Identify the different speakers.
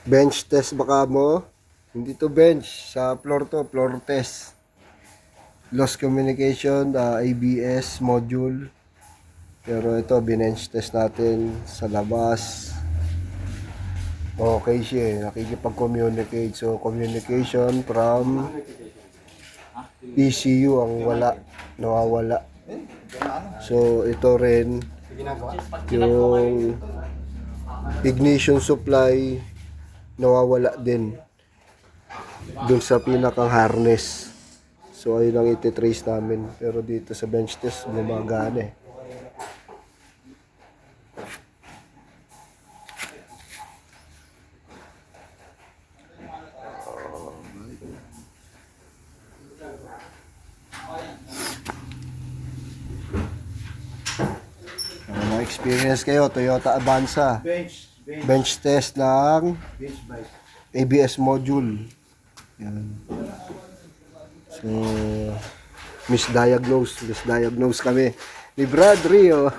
Speaker 1: Bench test baka mo. Hindi to bench. Sa floor to. Floor test. Lost communication. ABS module. Pero ito, binench test natin sa labas. Okay siya eh. Nakikipag-communicate. So, communication from ECU ang wala. Nawawala. So, ito rin yung ignition supply nawawala din dun sa pinakang harness. So ayun ang ititrace namin, pero dito sa bench test gumagana eh. Experience kayo, Toyota Avanza bench test ng ABS module. Yan. So, misdiagnose kami ni Brad Rio.